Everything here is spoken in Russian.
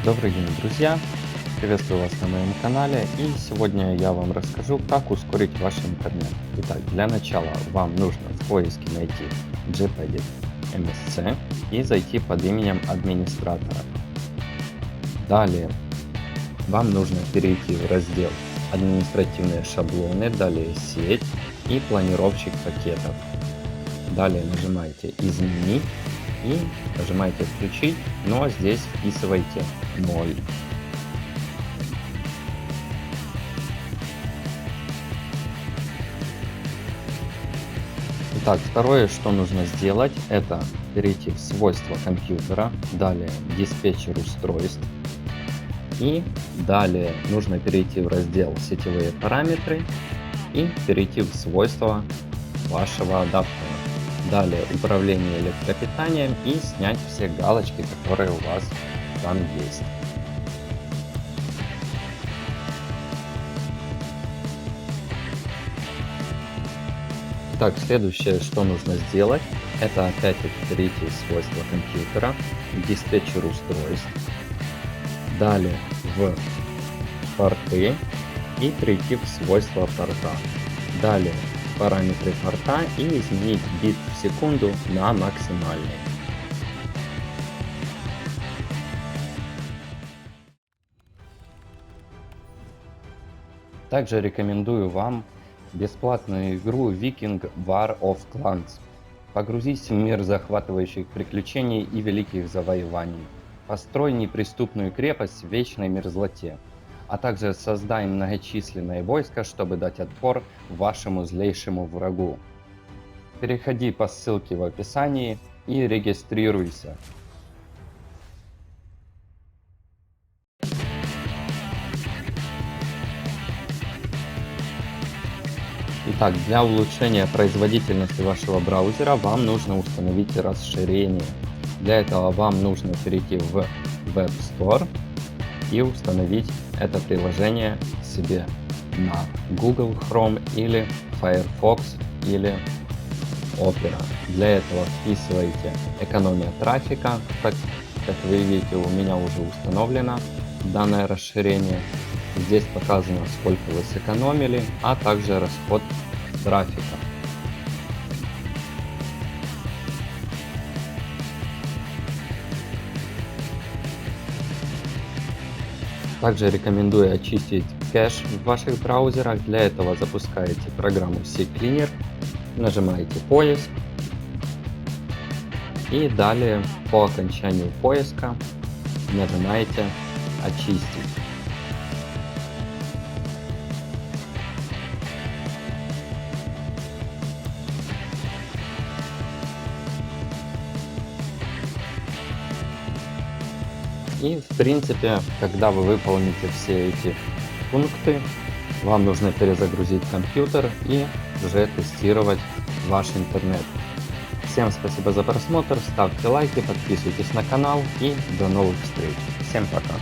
Добрый день, друзья! Приветствую вас на моем канале, и сегодня я вам расскажу, как ускорить ваш интернет. Итак, для начала вам нужно в поиске найти Jeopardy MSC и зайти под именем администратора. Далее вам нужно перейти в раздел «Административные шаблоны», далее «Сеть» и «Планировщик пакетов». Далее нажимаете «Изменить» и нажимаете «Включить», но здесь вписывайте 0. Итак, второе, что нужно сделать, это перейти в свойства компьютера, далее диспетчер устройств, и далее нужно перейти в раздел «Сетевые параметры» и перейти в свойства вашего адаптера. Далее управление электропитанием и снять все галочки, которые у вас там есть. Итак, следующее, что нужно сделать, это опять-таки перейти в свойства компьютера, в диспетчер устройств, далее в порты и перейти в свойства порта. Далее параметры порта и изменить бит в секунду на максимальный. Также рекомендую вам бесплатную игру Viking War of Clans. Погрузись в мир захватывающих приключений и великих завоеваний. Построй неприступную крепость в вечной мерзлоте, а также создай многочисленное войско, чтобы дать отпор вашему злейшему врагу. Переходи по ссылке в описании и регистрируйся. Итак, для улучшения производительности вашего браузера вам нужно установить расширение. Для этого вам нужно перейти в Web Store и установить это приложение себе на Google Chrome или Firefox или Opera. Для этого вписываете экономия трафика. Так, как вы видите, у меня уже установлено данное расширение. Здесь показано, сколько вы сэкономили, а также расход трафика. Также рекомендую очистить кэш в ваших браузерах. Для этого запускаете программу CCleaner, нажимаете поиск и далее по окончанию поиска нажимаете очистить. И в принципе, когда вы выполните все эти пункты, вам нужно перезагрузить компьютер и уже тестировать ваш интернет. Всем спасибо за просмотр, ставьте лайки, подписывайтесь на канал и до новых встреч. Всем пока!